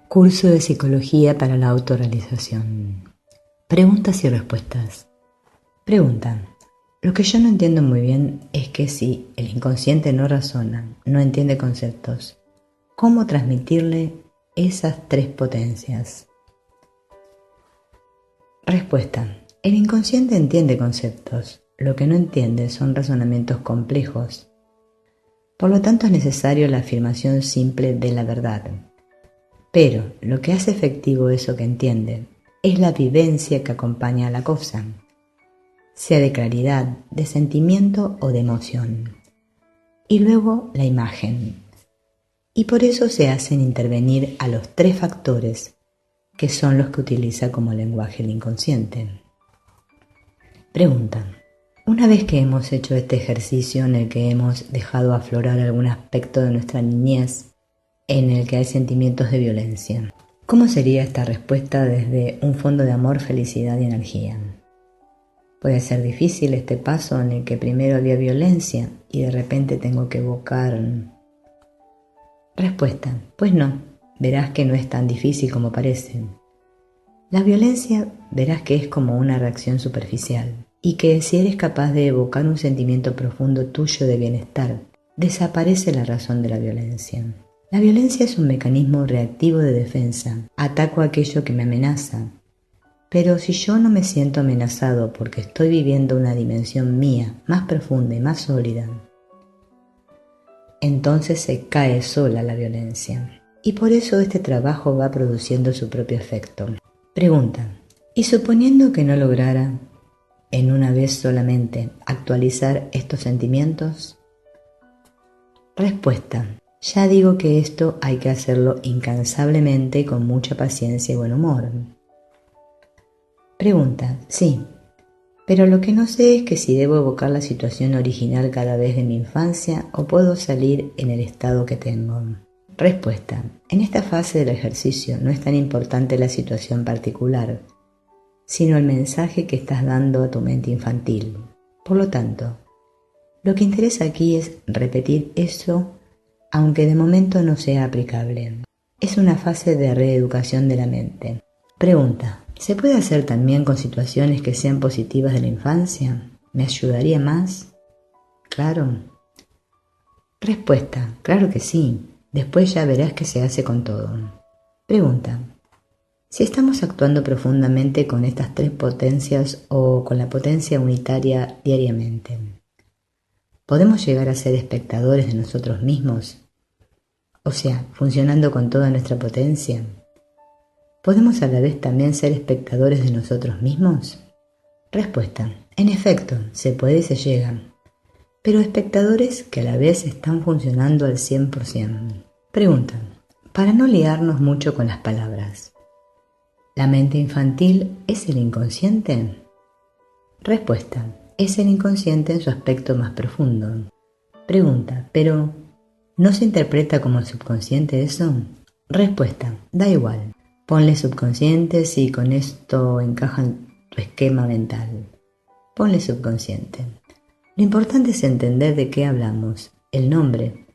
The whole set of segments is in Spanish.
Curso de Psicología para la Autorrealización. Preguntas y respuestas. Pregunta. Lo que yo no entiendo muy bien es que si el inconsciente no razona, no entiende conceptos, ¿cómo transmitirle esas tres potencias? Respuesta. El inconsciente entiende conceptos. Lo que no entiende son razonamientos complejos. Por lo tanto, es necesario la afirmación simple de la verdad. Pero lo que hace efectivo eso que entiende es la vivencia que acompaña a la cosa, sea de claridad, de sentimiento o de emoción. Y luego la imagen. Y por eso se hacen intervenir a los tres factores que son los que utiliza como lenguaje el inconsciente. Pregunta. Una vez que hemos hecho este ejercicio en el que hemos dejado aflorar algún aspecto de nuestra niñez, en el que hay sentimientos de violencia, ¿cómo sería esta respuesta desde un fondo de amor, felicidad y energía? Puede ser difícil este paso en el que primero había violencia y de repente tengo que evocar... Respuesta. Pues no, verás que no es tan difícil como parece. La violencia verás que es como una reacción superficial y que si eres capaz de evocar un sentimiento profundo tuyo de bienestar, desaparece la razón de la violencia. La violencia es un mecanismo reactivo de defensa. Ataco aquello que me amenaza. Pero si yo no me siento amenazado porque estoy viviendo una dimensión mía más profunda y más sólida, entonces se cae sola la violencia. Y por eso este trabajo va produciendo su propio efecto. Pregunta. ¿Y suponiendo que no lograra, en una vez solamente, actualizar estos sentimientos? Respuesta. Ya digo que esto hay que hacerlo incansablemente con mucha paciencia y buen humor. Pregunta. Sí, pero lo que no sé es que si debo evocar la situación original cada vez de mi infancia o puedo salir en el estado que tengo. Respuesta. En esta fase del ejercicio no es tan importante la situación particular, sino el mensaje que estás dando a tu mente infantil. Por lo tanto, lo que interesa aquí es repetir eso aunque de momento no sea aplicable. Es una fase de reeducación de la mente. Pregunta. ¿Se puede hacer también con situaciones que sean positivas de la infancia? ¿Me ayudaría más? Claro. Respuesta. Claro que sí. Después ya verás que se hace con todo. Pregunta. Si estamos actuando profundamente con estas tres potencias o con la potencia unitaria diariamente, ¿podemos llegar a ser espectadores de nosotros mismos? O sea, funcionando con toda nuestra potencia. ¿Podemos a la vez también ser espectadores de nosotros mismos? Respuesta. En efecto, se puede y se llega, pero espectadores que a la vez están funcionando al 100%. Pregunta. Para no liarnos mucho con las palabras, ¿la mente infantil es el inconsciente? Respuesta. Es el inconsciente en su aspecto más profundo. Pregunta. ¿Pero no se interpreta como el subconsciente eso? Respuesta. Da igual. Ponle subconsciente si con esto encaja en tu esquema mental. Ponle subconsciente. Lo importante es entender de qué hablamos. El nombre.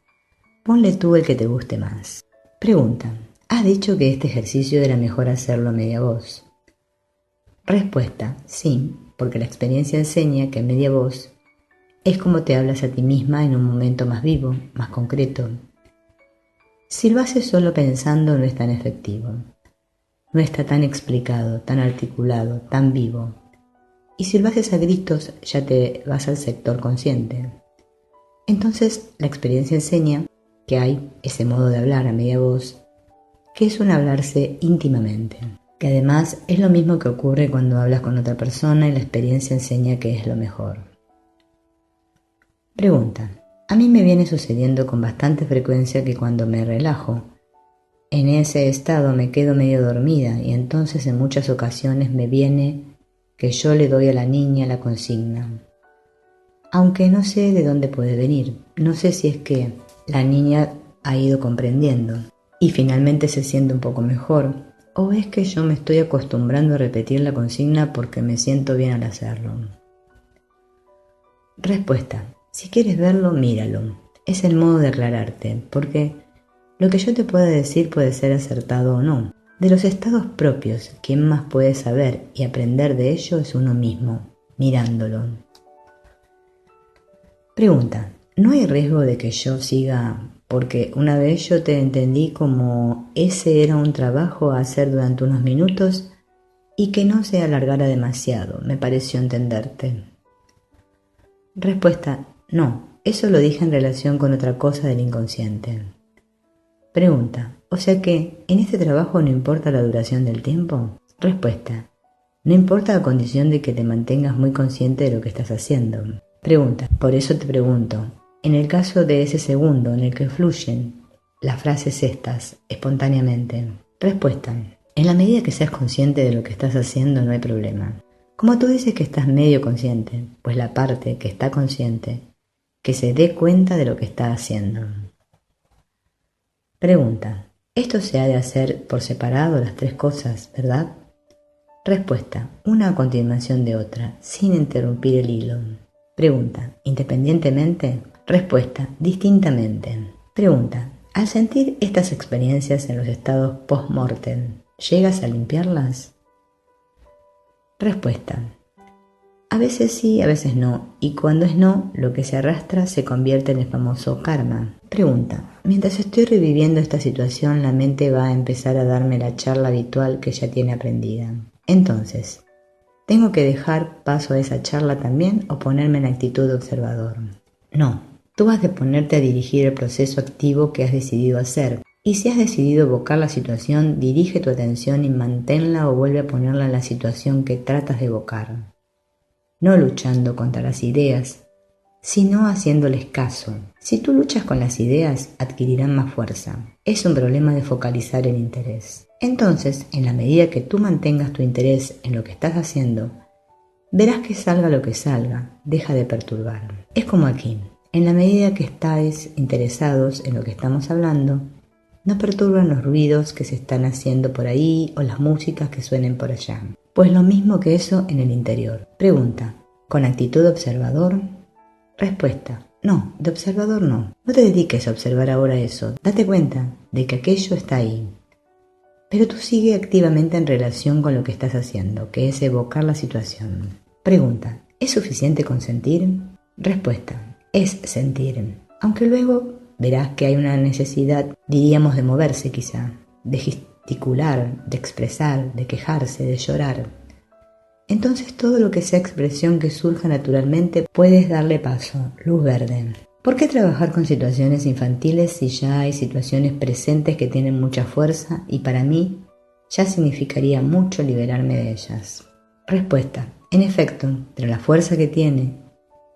Ponle tú el que te guste más. Pregunta. ¿Has dicho que este ejercicio era mejor hacerlo a media voz? Respuesta. Sí, porque la experiencia enseña que a media voz es como te hablas a ti misma en un momento más vivo, más concreto. Si lo haces solo pensando no es tan efectivo. No está tan explicado, tan articulado, tan vivo. Y si lo haces a gritos ya te vas al sector consciente. Entonces la experiencia enseña que hay ese modo de hablar a media voz, que es un hablarse íntimamente, que además es lo mismo que ocurre cuando hablas con otra persona y la experiencia enseña que es lo mejor. Pregunta. A mí me viene sucediendo con bastante frecuencia que cuando me relajo, en ese estado me quedo medio dormida y entonces en muchas ocasiones me viene que yo le doy a la niña la consigna. Aunque no sé de dónde puede venir, no sé si es que la niña ha ido comprendiendo y finalmente se siente un poco mejor, o es que yo me estoy acostumbrando a repetir la consigna porque me siento bien al hacerlo. Respuesta. Si quieres verlo, míralo. Es el modo de aclararte, porque Lo que yo te pueda decir puede ser acertado o no. De los estados propios, quien más puede saber y aprender de ello es uno mismo, mirándolo. Pregunta: ¿no hay riesgo de que yo siga? Porque una vez yo te entendí como ese era un trabajo a hacer durante unos minutos y que no se alargara demasiado, me pareció entenderte. Respuesta: no, eso lo dije en relación con otra cosa del inconsciente. Pregunta: o sea que, ¿en este trabajo no importa la duración del tiempo? Respuesta: no importa a condición de que te mantengas muy consciente de lo que estás haciendo. Pregunta: por eso te pregunto, en el caso de ese segundo en el que fluyen las frases estas, espontáneamente. Respuesta: en la medida que seas consciente de lo que estás haciendo no hay problema. Como tú dices que estás medio consciente, pues la parte que está consciente, que se dé cuenta de lo que está haciendo. Pregunta: esto se ha de hacer por separado las tres cosas, ¿verdad? Respuesta: una a continuación de otra, sin interrumpir el hilo. Pregunta: ¿independientemente? Respuesta: distintamente. Pregunta: al sentir estas experiencias en los estados post-mortem, ¿llegas a limpiarlas? Respuesta: a veces sí, a veces no, y cuando es no, lo que se arrastra se convierte en el famoso karma. Pregunta: mientras estoy reviviendo esta situación, la mente va a empezar a darme la charla habitual que ya tiene aprendida. Entonces, ¿tengo que dejar paso a esa charla también o ponerme en actitud de observador? No, tú has de ponerte a dirigir el proceso activo que has decidido hacer. Y si has decidido evocar la situación, dirige tu atención y manténla o vuelve a ponerla en la situación que tratas de evocar. No luchando contra las ideas, sino haciéndoles caso. Si tú luchas con las ideas, adquirirán más fuerza. Es un problema de focalizar el interés. Entonces, en la medida que tú mantengas tu interés en lo que estás haciendo, verás que salga lo que salga, deja de perturbar. Es como aquí, en la medida que estáis interesados en lo que estamos hablando, no perturban los ruidos que se están haciendo por ahí o las músicas que suenen por allá. Pues lo mismo que eso en el interior. Pregunta: ¿con actitud de observador? Respuesta: no, de observador no. No te dediques a observar ahora eso. Date cuenta de que aquello está ahí. Pero tú sigue activamente en relación con lo que estás haciendo, que es evocar la situación. Pregunta: ¿es suficiente con sentir? Respuesta: es sentir. Aunque luego verás que hay una necesidad, diríamos, de moverse quizá, de gesticular, de expresar, de quejarse, de llorar. Entonces todo lo que sea expresión que surja naturalmente puedes darle paso, luz verde. ¿Por qué trabajar con situaciones infantiles si ya hay situaciones presentes que tienen mucha fuerza y para mí ya significaría mucho liberarme de ellas? Respuesta: en efecto, pero la fuerza que tiene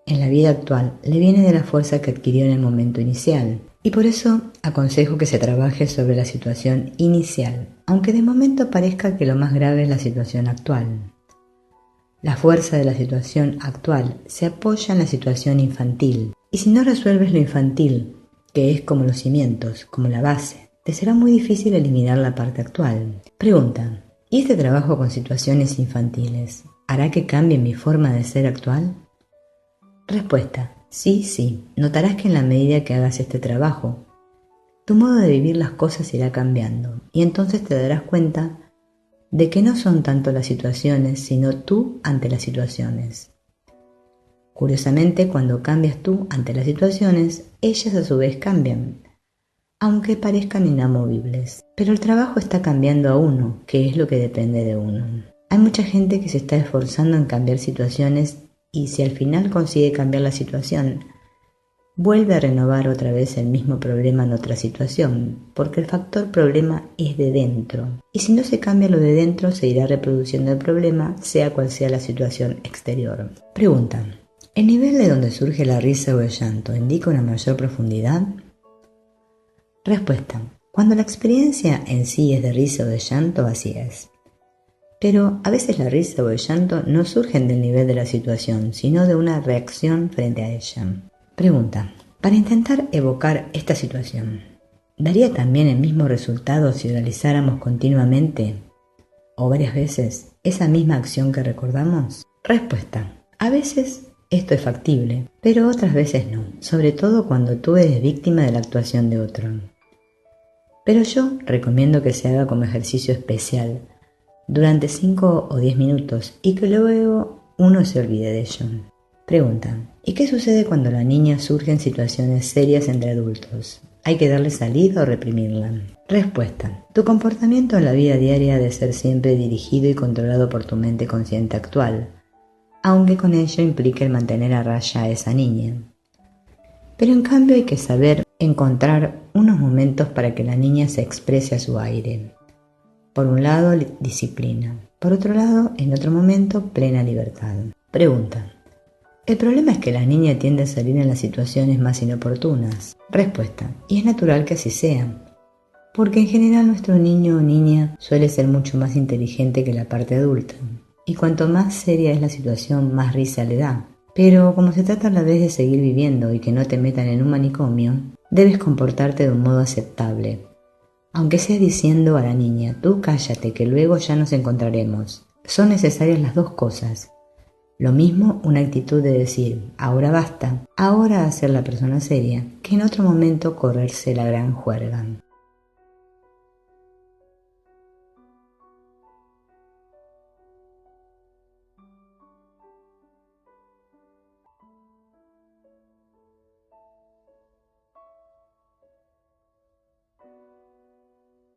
en la vida actual le viene de la fuerza que adquirió en el momento inicial. Y por eso aconsejo que se trabaje sobre la situación inicial, aunque de momento parezca que lo más grave es la situación actual. La fuerza de la situación actual se apoya en la situación infantil, y si no resuelves lo infantil, que es como los cimientos, como la base, te será muy difícil eliminar la parte actual. Pregunta: ¿y este trabajo con situaciones infantiles hará que cambie mi forma de ser actual? Respuesta: sí, notarás que en la medida que hagas este trabajo, tu modo de vivir las cosas irá cambiando, y entonces te darás cuenta de que no son tanto las situaciones, sino tú ante las situaciones. Curiosamente, cuando cambias tú ante las situaciones, ellas a su vez cambian, aunque parezcan inamovibles. Pero el trabajo está cambiando a uno, que es lo que depende de uno. Hay mucha gente que se está esforzando en cambiar situaciones y si al final consigue cambiar la situación, vuelve a renovar otra vez el mismo problema en otra situación, porque el factor problema es de dentro. Y si no se cambia lo de dentro, se irá reproduciendo el problema, sea cual sea la situación exterior. Pregunta: ¿el nivel de donde surge la risa o el llanto indica una mayor profundidad? Respuesta: cuando la experiencia en sí es de risa o de llanto, así es. Pero a veces la risa o el llanto no surgen del nivel de la situación, sino de una reacción frente a ella. Pregunta: para intentar evocar esta situación, ¿daría también el mismo resultado si realizáramos continuamente o varias veces esa misma acción que recordamos? Respuesta: a veces esto es factible, pero otras veces no, sobre todo cuando tú eres víctima de la actuación de otro. Pero yo recomiendo que se haga como ejercicio especial durante 5 o 10 minutos y que luego uno se olvide de ello. Pregunta: ¿y qué sucede cuando la niña surge en situaciones serias entre adultos? ¿Hay que darle salida o reprimirla? Respuesta: tu comportamiento en la vida diaria ha de ser siempre dirigido y controlado por tu mente consciente actual, aunque con ello implique el mantener a raya a esa niña. Pero en cambio hay que saber encontrar unos momentos para que la niña se exprese a su aire. Por un lado, disciplina. Por otro lado, en otro momento, plena libertad. Pregunta: ¿el problema es que la niña tiende a salir en las situaciones más inoportunas? Respuesta: y es natural que así sea, porque en general nuestro niño o niña suele ser mucho más inteligente que la parte adulta, y cuanto más seria es la situación, más risa le da. Pero como se trata a la vez de seguir viviendo y que no te metan en un manicomio, debes comportarte de un modo aceptable, aunque sea diciendo a la niña: tú cállate que luego ya nos encontraremos. Son necesarias las dos cosas. Lo mismo una actitud de decir: ahora basta, ahora hacer la persona seria, que en otro momento correrse la gran juerga.